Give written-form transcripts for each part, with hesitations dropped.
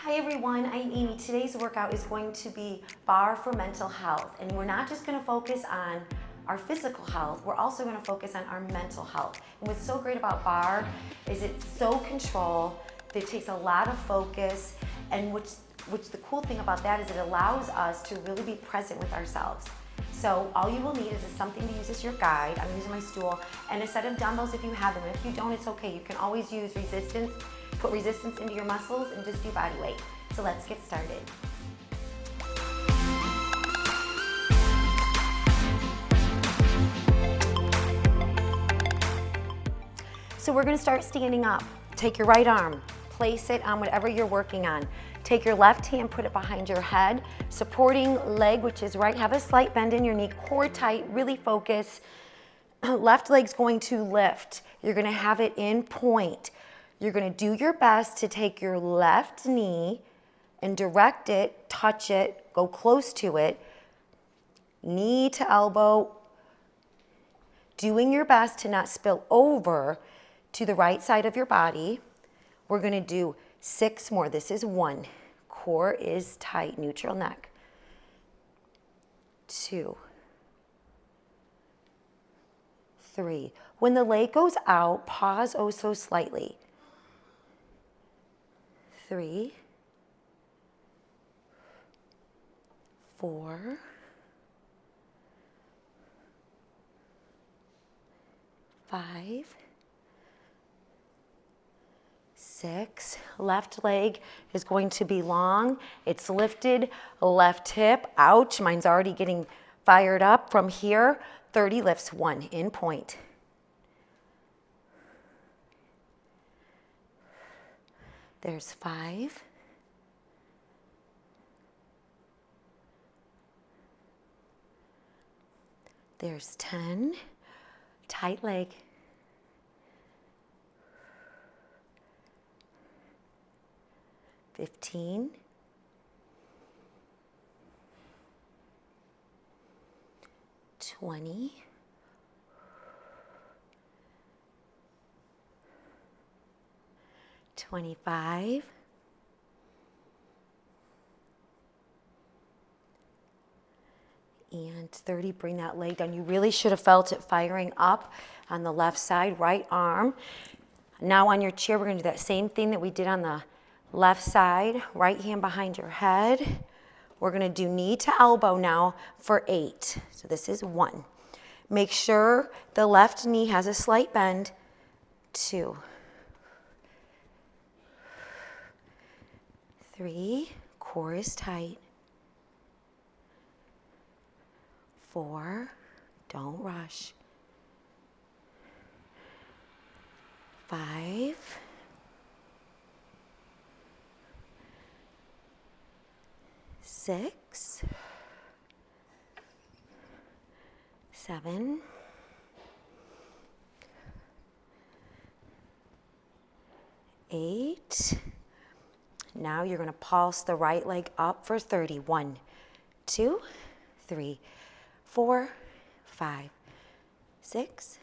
Hi everyone, I'm Amy. Today's workout is going to be Barre for mental health. And we're not just going to focus on our physical health, we're also going to focus on our mental health. And what's so great about Barre is it's so controlled, it takes a lot of focus, and which the cool thing about that is it allows us to really be present with ourselves. So all you will need is something to use as your guide. I'm using my stool and a set of dumbbells if you have them. If you don't, it's okay. You can always use resistance. Put resistance into your muscles and just do body weight. So let's get started. So we're gonna start standing up. Take your right arm, place it on whatever you're working on. Take your left hand, put it behind your head. Supporting leg, which is right, have a slight bend in your knee, core tight, really focus. Left leg's going to lift. You're gonna have it in point. You're gonna do your best to take your left knee and direct it, touch it, go close to it, knee to elbow, doing your best to not spill over to the right side of your body. We're gonna do 6 more. This is 1. Core is tight, neutral neck. 2. 3. When the leg goes out, pause oh so slightly. 3, 4, 5, 6. Left leg is going to be long. It's lifted, left hip. Ouch, mine's already getting fired up from here. 30 lifts, 1 in point. There's 5. There's 10. Tight leg. 15. 20. 25. And 30, bring that leg down. You really should have felt it firing up on the left side, right arm. Now on your chair, we're gonna do that same thing that we did on the left side, right hand behind your head. We're gonna do knee to elbow now for 8. So this is 1. Make sure the left knee has a slight bend. 2. 3, core is tight. 4, don't rush. 5, 6, 7, 8. Now you're gonna pulse the right leg up for 30. 1, 2, 3, 4, 5, 6.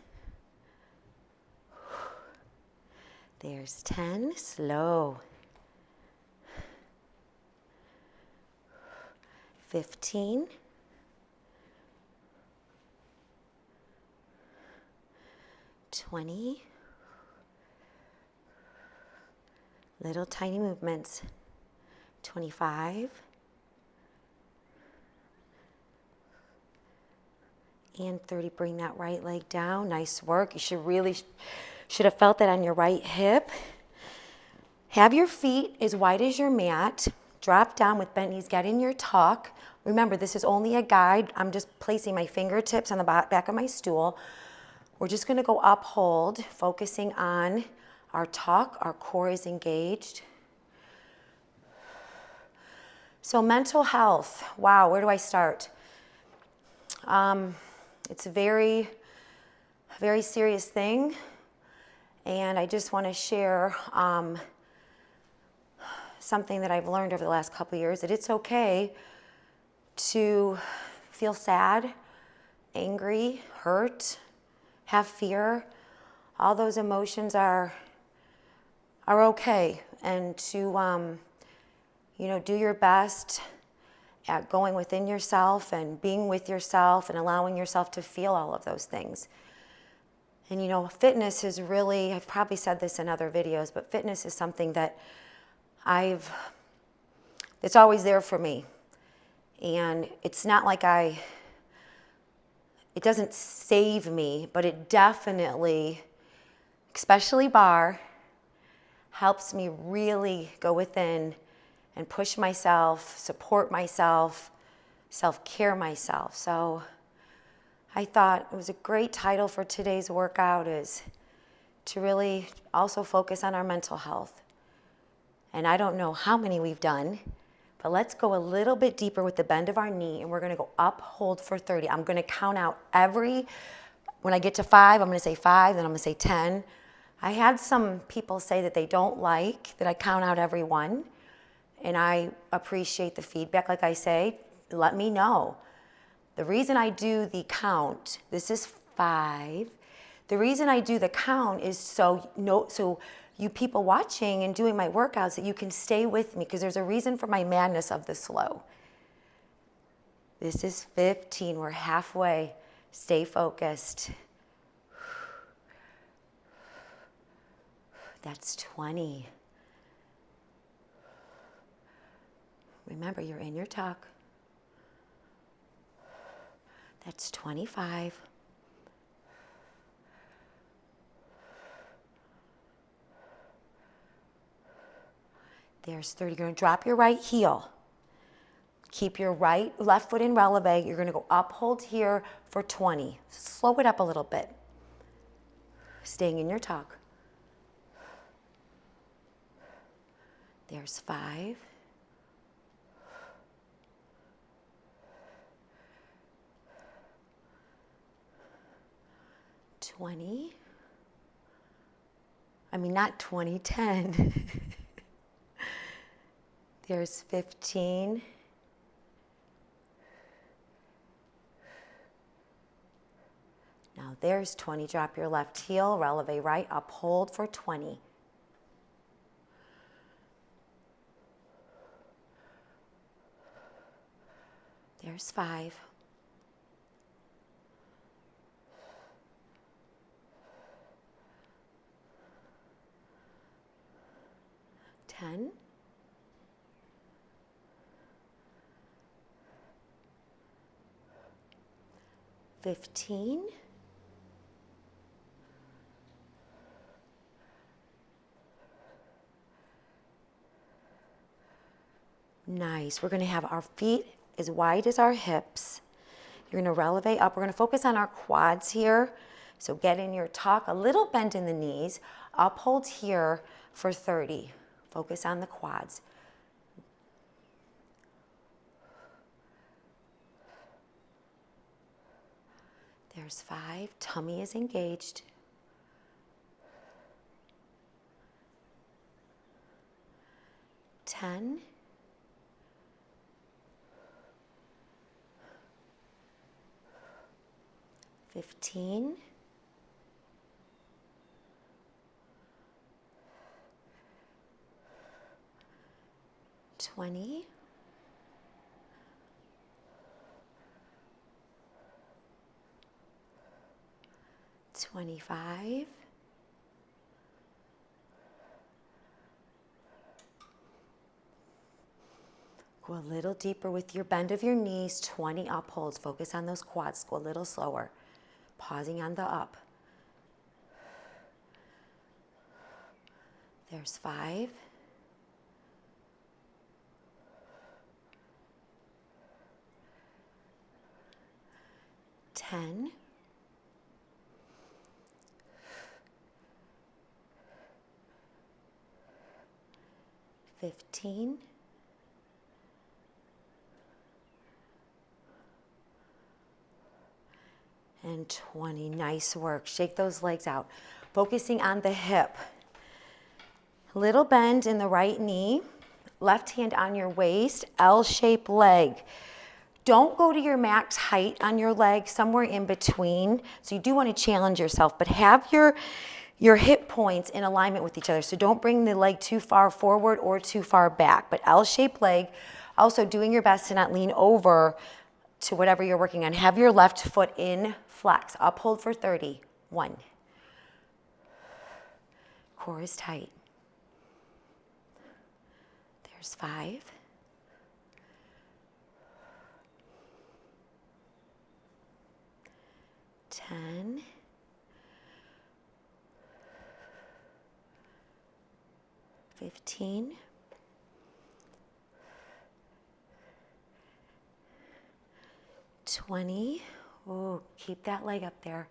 There's 10, slow. 15. 20. Little tiny movements. 25. And 30, bring that right leg down. Nice work. You should have felt that on your right hip. Have your feet as wide as your mat. Drop down with bent knees. Get in your tuck. Remember, this is only a guide. I'm just placing my fingertips on the back of my stool. We're just gonna go up, hold, focusing on our tuck. Our core is engaged. So mental health, wow, where do I start? It's a very, very serious thing, and I just want to share something that I've learned over the last couple of years, that it's okay to feel sad, angry, hurt, have fear. All those emotions are okay, and to you know, do your best at going within yourself and being with yourself and allowing yourself to feel all of those things. And you know, fitness is really, I've probably said this in other videos, but fitness is something that it's always there for me. And it's not like it doesn't save me, but it definitely, especially Barre, helps me really go within and push myself, support myself, self-care myself. So I thought it was a great title for today's workout, is to really also focus on our mental health. And I don't know how many we've done, but let's go a little bit deeper with the bend of our knee, and we're gonna go up, hold for 30. I'm gonna count out when I get to 5, I'm gonna say 5, then I'm gonna say 10. I had some people say that they don't like that I count out every one, and I appreciate the feedback. Like I say, let me know. The reason I do the count, this is 5. The reason I do the count is so you people watching and doing my workouts, that you can stay with me, because there's a reason for my madness of the slow. This is 15, we're halfway. Stay focused. That's 20. Remember, you're in your tuck. That's 25. There's 30. You're going to drop your right heel. Keep your left foot in releve. You're going to go up, hold here for 20. Slow it up a little bit. Staying in your tuck. There's 5. 20. I mean, not 20, 10. There's 15. Now there's 20. Drop your left heel, releve right, uphold for 20. There's 5. 10. 15. 'Nice. We're going to have our feet as wide as our hips. You're going to releve up. We're going to focus on our quads here. So get in your tuck, a little bend in the knees. Uphold here for 30. Focus on the quads. There's 5. Tummy is engaged. 10. 15. 20. 25. 'Go a little deeper with your bend of your knees. 20 upholds. Focus on those quads. Go a little slower. Pausing on the up. There's 5. 10. 15. 20. Nice work. Shake those legs out. Focusing on the hip. Little bend in the right knee. Left hand on your waist. L-shaped leg. Don't go to your max height on your leg, somewhere in between. So you do want to challenge yourself, but have your your hip points in alignment with each other. So don't bring the leg too far forward or too far back, but L-shaped leg. Also doing your best to not lean over to whatever you're working on. Have your left foot in flex. Uphold for 30. 1. Core is tight. There's 5. 10. 15. 20. Oh, keep that leg up there.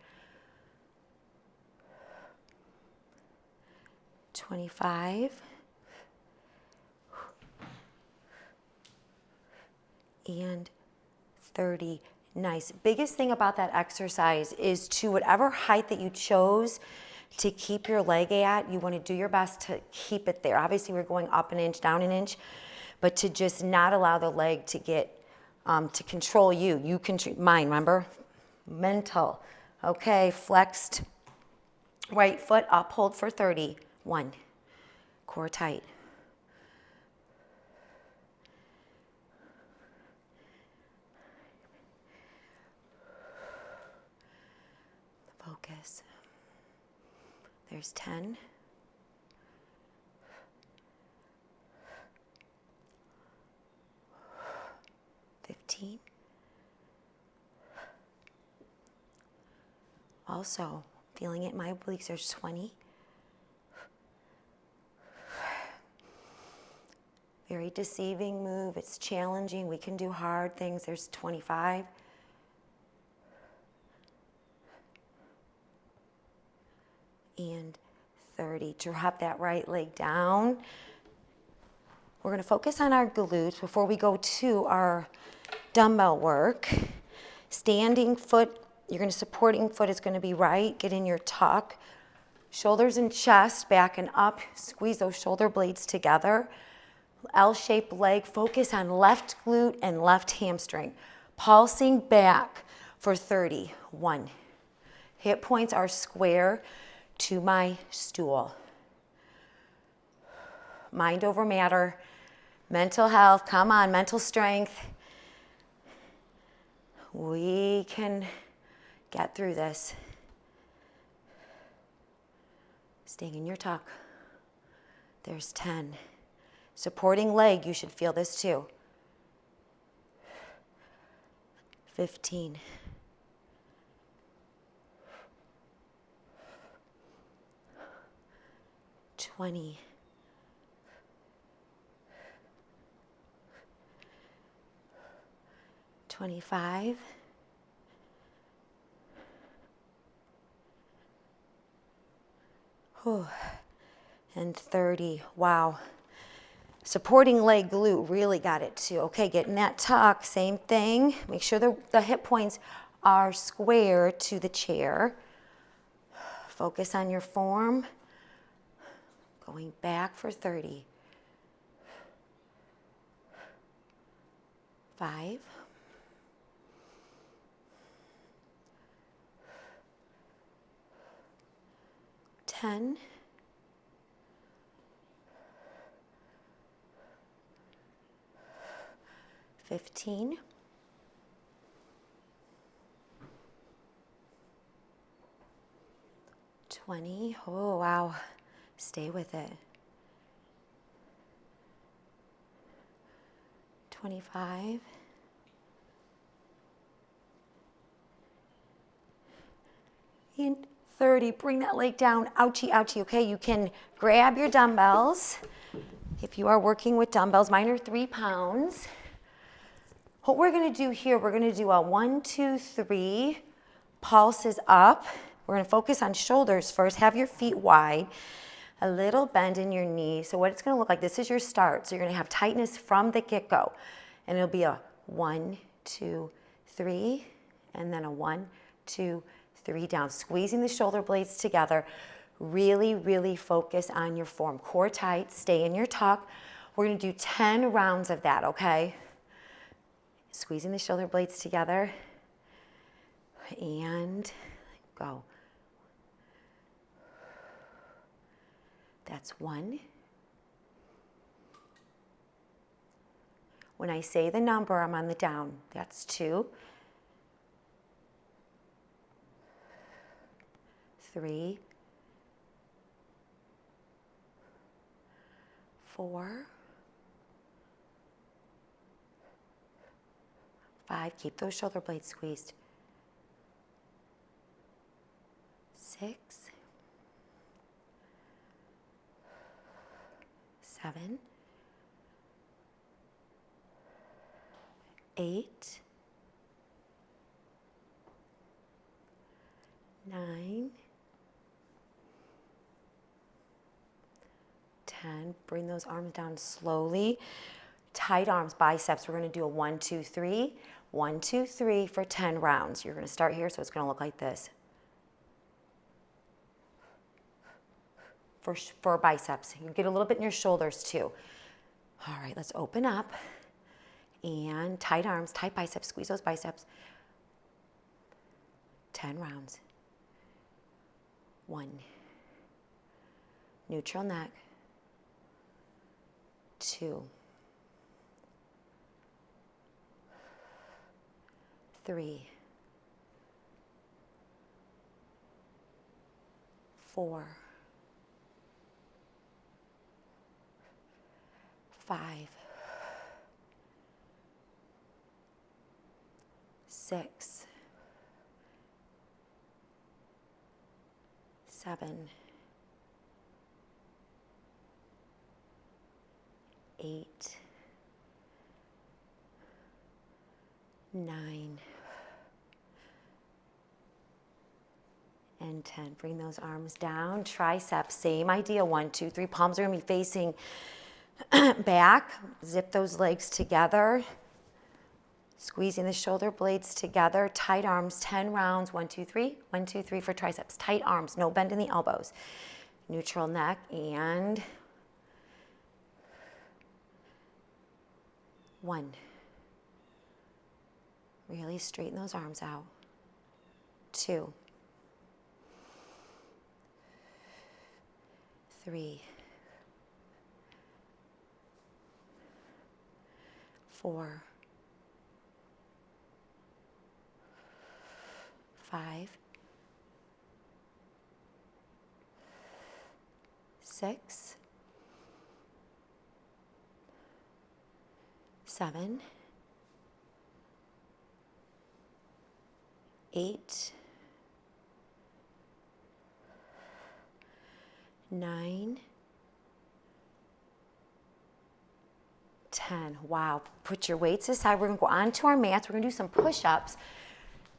25. And 30. Nice. Biggest thing about that exercise is to whatever height that you chose to keep your leg at, you want to do your best to keep it there. Obviously, we're going up an inch, down an inch, but to just not allow the leg to get, to control you. You control, mine, remember? Mental. Okay, flexed right foot, uphold for 30. 1. Core tight. Focus. There's 10. 15. Also, feeling it in my obliques, there's 20. Very deceiving move. It's challenging. We can do hard things. There's 25. And 30. Drop that right leg down. We're going to focus on our glutes before we go to our dumbbell work. Standing foot, you're going to supporting foot is going to be right. Get in your tuck. Shoulders and chest, back and up. Squeeze those shoulder blades together. L-shaped leg. Focus on left glute and left hamstring. Pulsing back for 30. 1. Hip points are square to my stool. Mind over matter. Mental health. Come on, mental strength. We can get through this. Staying in your tuck. There's 10. Supporting leg, you should feel this too. 15. 20. 25. Whew. And 30. Wow. Supporting leg glute really got it too. Okay, get in that tuck, same thing. Make sure the hip points are square to the chair. Focus on your form. Going back for 30. 5. 10. 15. 20. Oh, wow. Stay with it. 25. And 30. Bring that leg down. Ouchie, ouchie. Okay, you can grab your dumbbells. If you are working with dumbbells, mine are 3 pounds. What we're going to do here, we're going to do a 1, 2, 3. Pulses up. We're going to focus on shoulders first. Have your feet wide. A little bend in your knees. So what it's going to look like, this is your start. So you're going to have tightness from the get-go. And it'll be a 1, 2, 3. And then a 1, 2, 3 down. Squeezing the shoulder blades together. Really, really focus on your form. Core tight. Stay in your tuck. We're going to do 10 rounds of that, okay? Squeezing the shoulder blades together. And go. That's 1. When I say the number, I'm on the down. That's 2. 3, 4, 5. Keep those shoulder blades squeezed. 6, 7, 8, 9, 10. Bring those arms down slowly. Tight arms, biceps. We're going to do a 1, 2, 3. 1, 2, 3 for 10 rounds. You're going to start here, so it's going to look like this. For biceps. You get a little bit in your shoulders too. All right, let's open up. And tight arms, tight biceps. Squeeze those biceps. 10 rounds. 1. Neutral neck. 2. 3. 4. 5. 6. 7. 8. 9. And 10. Bring those arms down. Triceps, same idea. 1, 2, 3. Palms are going to be facing back. Zip those legs together. Squeezing the shoulder blades together. Tight arms, 10 rounds. 1, 2, 3. 1, 2, 3 for triceps. Tight arms, no bend in the elbows. Neutral neck and 1. Really straighten those arms out. 2. 3. 4. 5. 6. 7. 8. 9. 10. Wow. Put your weights aside. We're going to go onto our mats. We're going to do some push-ups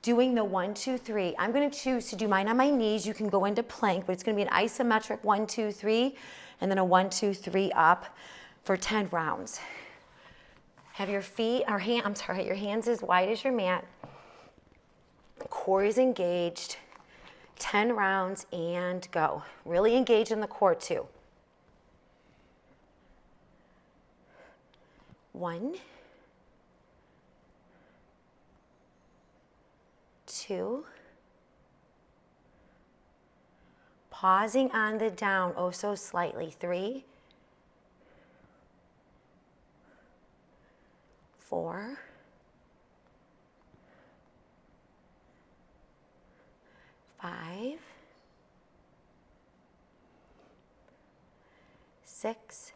doing the 1, 2, 3. I'm going to choose to do mine on my knees. You can go into plank, but it's going to be an isometric 1, 2, 3, and then a 1, 2, 3 up for 10 rounds. Have your feet, or your hands as wide as your mat. Core is engaged. 10 rounds and go. Really engage in the core too. 1, 2, pausing on the down oh so slightly. 3, 4, 5, 6,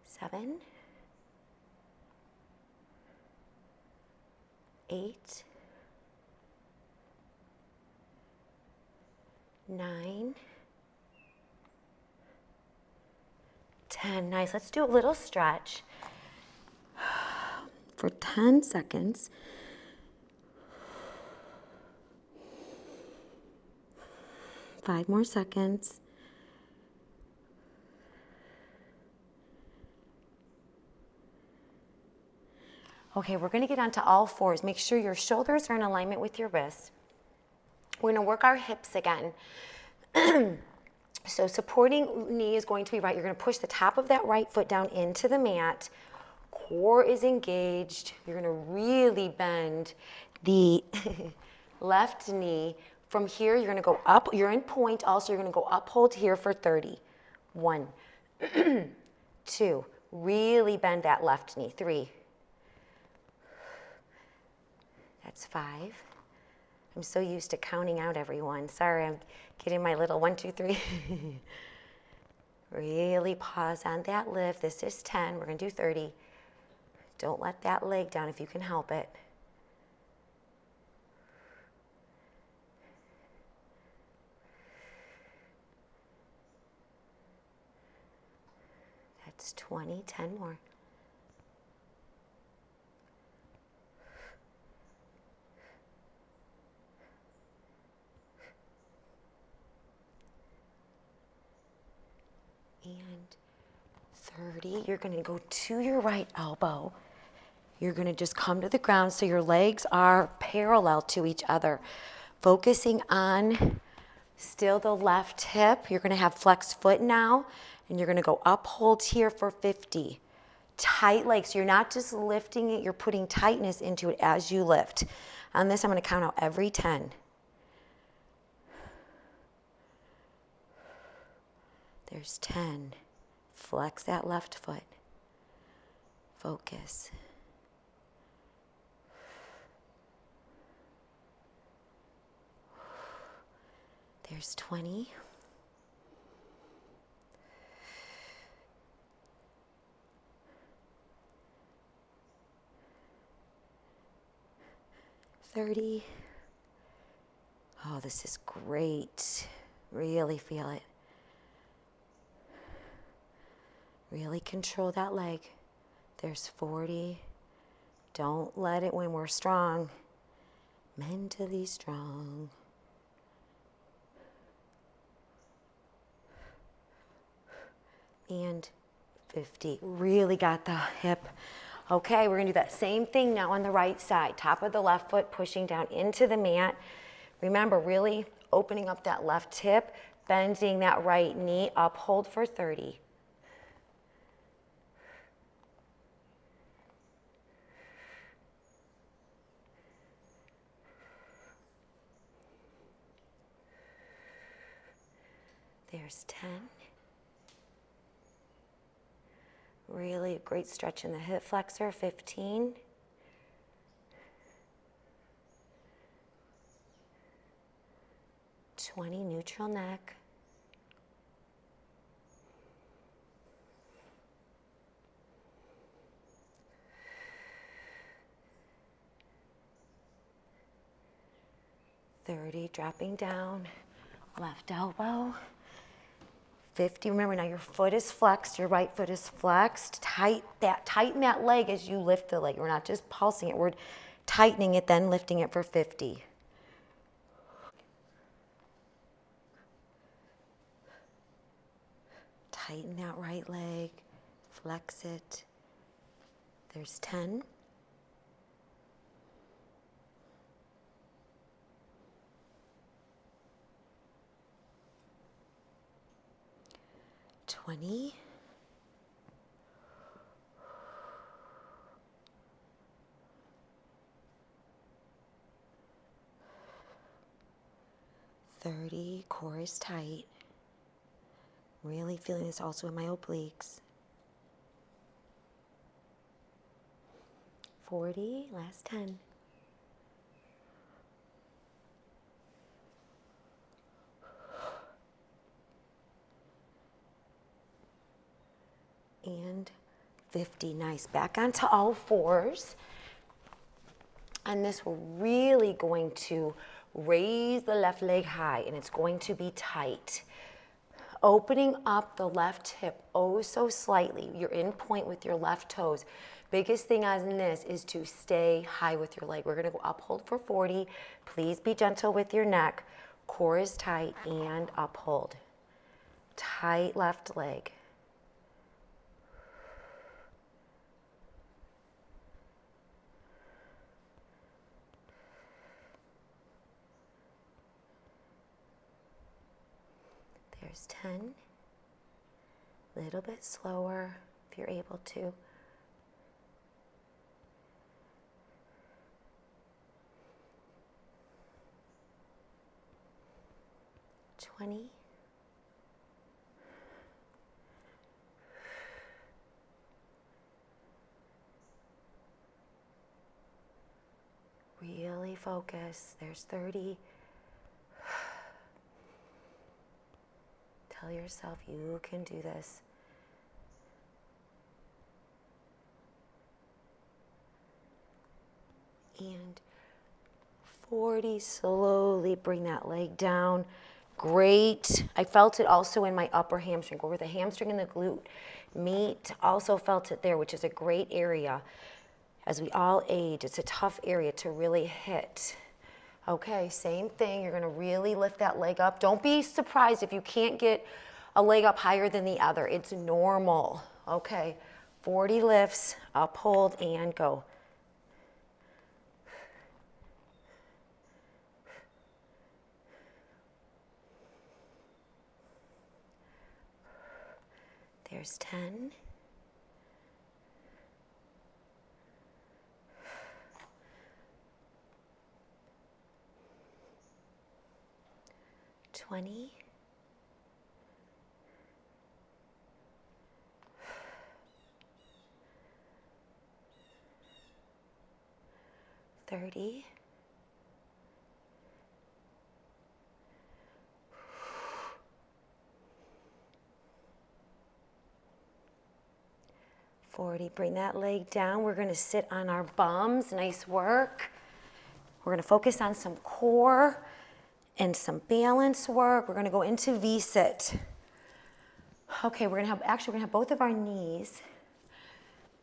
7, 8, 9, 10. Nice. Let's do a little stretch for 10 seconds. Five more seconds. Okay, we're going to get onto all fours. Make sure your shoulders are in alignment with your wrists. We're going to work our hips again. So supporting knee is going to be right. You're going to push the top of that right foot down into the mat. Core is engaged. You're going to really bend the left knee. From here, you're gonna go up. You're in point also. You're gonna go up, hold here for 30. 1, 2. Really bend that left knee. 3. That's 5. I'm so used to counting out everyone. Sorry, I'm getting my little 1, 2, 3. Really pause on that lift. This is 10. We're gonna do 30. Don't let that leg down if you can help it. That's 20, 10 more. And 30, you're gonna go to your right elbow. You're gonna just come to the ground so your legs are parallel to each other. Focusing on still the left hip. You're gonna have flexed foot now, and you're gonna go up, hold here for 50. Tight legs, you're not just lifting it, you're putting tightness into it as you lift. On this, I'm gonna count out every 10. There's 10. Flex that left foot. Focus. There's 20. $30. Oh, this is great. Really feel it. Really control that leg. There's 40. Don't let it when we're strong. Mentally strong. And 50. Really got the hip. Okay, we're gonna do that same thing now on the right side. Top of the left foot pushing down into the mat. Remember, really opening up that left hip, bending that right knee, up, hold for 30. There's 10. Really a great stretch in the hip flexor, 15. $20, neutral neck. $30, dropping down, left elbow. 50, remember now your foot is flexed, your right foot is flexed. Tighten that leg as you lift the leg. We're not just pulsing it, we're tightening it, then lifting it for 50. Tighten that right leg, flex it. There's 10. $20. $30, core is tight. Really feeling this also in my obliques. 40, last 10. And 50, nice. Back onto all fours. And this we're really going to raise the left leg high, and it's going to be tight. Opening up the left hip oh so slightly. You're in point with your left toes. Biggest thing on this is to stay high with your leg. We're gonna go up, hold for 40. Please be gentle with your neck. Core is tight and up, hold. Tight left leg. There's 10. A little bit slower if you're able to. 20. Really focus. There's 30. Tell yourself you can do this. And 40, slowly bring that leg down. Great. I felt it also in my upper hamstring, where the hamstring and the glute meet. Also felt it there, which is a great area. As we all age, it's a tough area to really hit. Okay, same thing. You're gonna really lift that leg up. Don't be surprised if you can't get a leg up higher than the other. It's normal. Okay, 40 lifts, uphold, and go. There's 10. 20. 30. 40. Bring that leg down. We're going to sit on our bums. Nice work. We're going to focus on some core and some balance work. We're going to go into V-sit. Okay, we're going to have both of our knees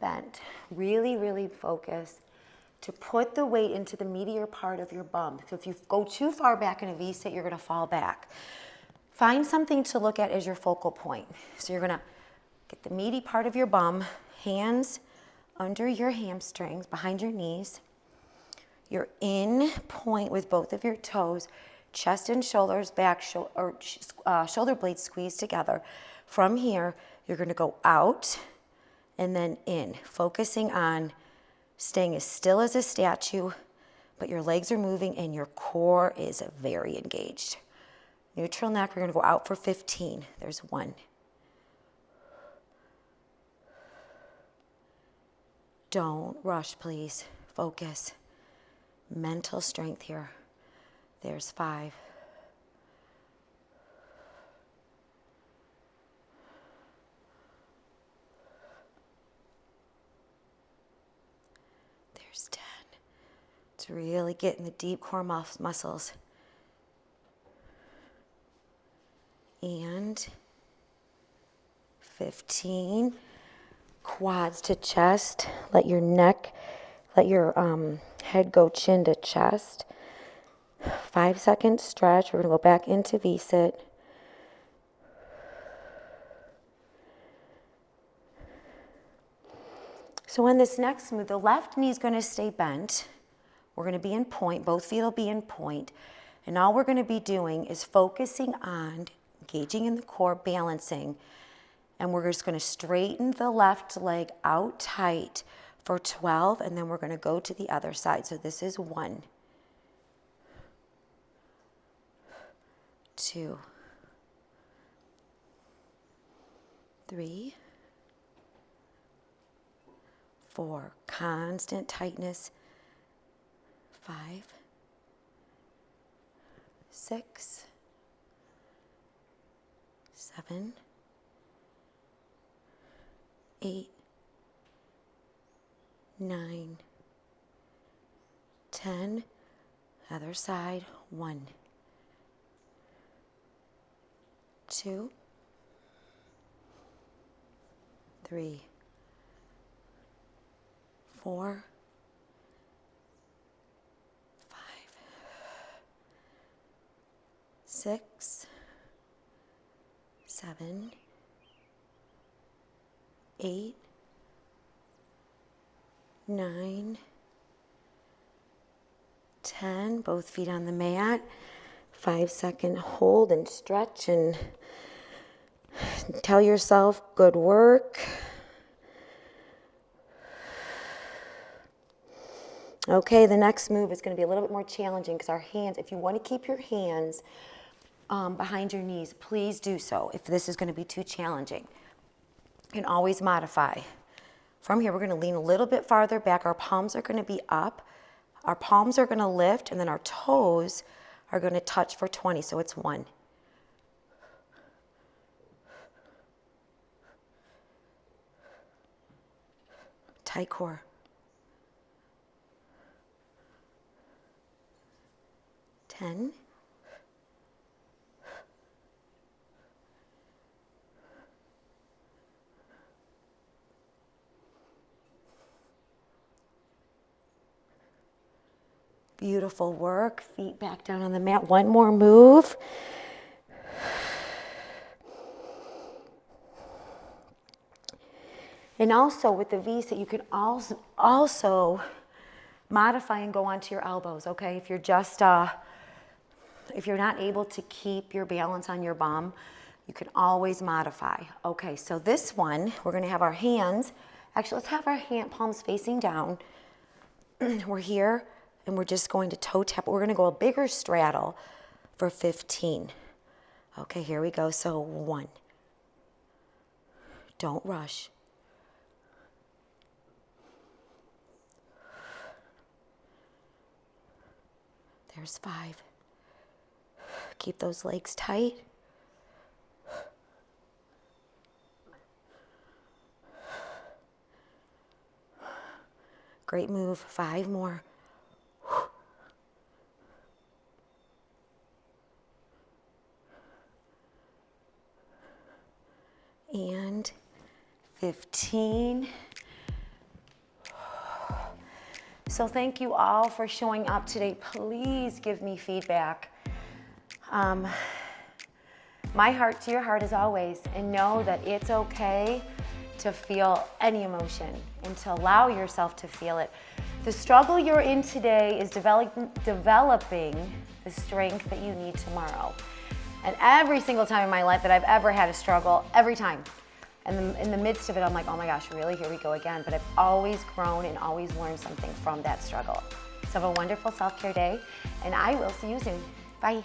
bent. Really, really focus to put the weight into the meatier part of your bum. So if you go too far back in a V-sit, you're going to fall back. Find something to look at as your focal point. So you're going to get the meaty part of your bum, hands under your hamstrings, behind your knees. You're in point with both of your toes, chest and shoulders back, shoulder blades squeezed together. From here, you're going to go out and then in, focusing on staying as still as a statue, but your legs are moving and your core is very engaged. Neutral neck, we're going to go out for 15. There's 1. Don't rush, please. Focus. Mental strength here. There's 5. There's 10. It's really getting the deep core muscles. And 15. Quads to chest. Let your head go chin to chest. 5-second stretch. We're going to go back into V-sit. So on this next move, the left knee is going to stay bent. We're going to be in point. Both feet will be in point. And all we're going to be doing is focusing on engaging in the core, balancing. And we're just going to straighten the left leg out tight for 12, and then we're going to go to the other side. So this is 1, 2, 3, 4. Constant tightness. 5, 6, 7, 8, 9, 10. Other side. 1, 2, 3, 4, 5, 6, 7, 8, 9, 10. Both feet on the mat. 5-second hold and stretch and tell yourself, good work. Okay, the next move is going to be a little bit more challenging because our hands, if you want to keep your hands behind your knees, please do so if this is going to be too challenging. And always modify. From here, we're going to lean a little bit farther back. Our palms are going to be up. Our palms are going to lift, and then our toes are going to touch for 20. So it's 1. Tight core. 10. 9. Beautiful work. Feet back down on the mat. One more move. And also with the V-sit, you can also modify and go onto your elbows, okay? If you're just, if you're not able to keep your balance on your bum, you can always modify. Okay, so this one, we're gonna have our hands, actually let's have our palms facing down. We're here, and we're just going to toe tap. We're gonna go a bigger straddle for 15. Okay, here we go, so 1. Don't rush. There's 5. Keep those legs tight. Great move. 5 more. And 15. So thank you all for showing up today. Please give me feedback. My heart to your heart as always, and know that it's okay to feel any emotion and to allow yourself to feel it. The struggle you're in today is developing the strength that you need tomorrow. And every single time in my life that I've ever had a struggle, every time, and in the midst of it, I'm like, oh my gosh, really, here we go again. But I've always grown and always learned something from that struggle. So have a wonderful self-care day, and I will see you soon. Bye.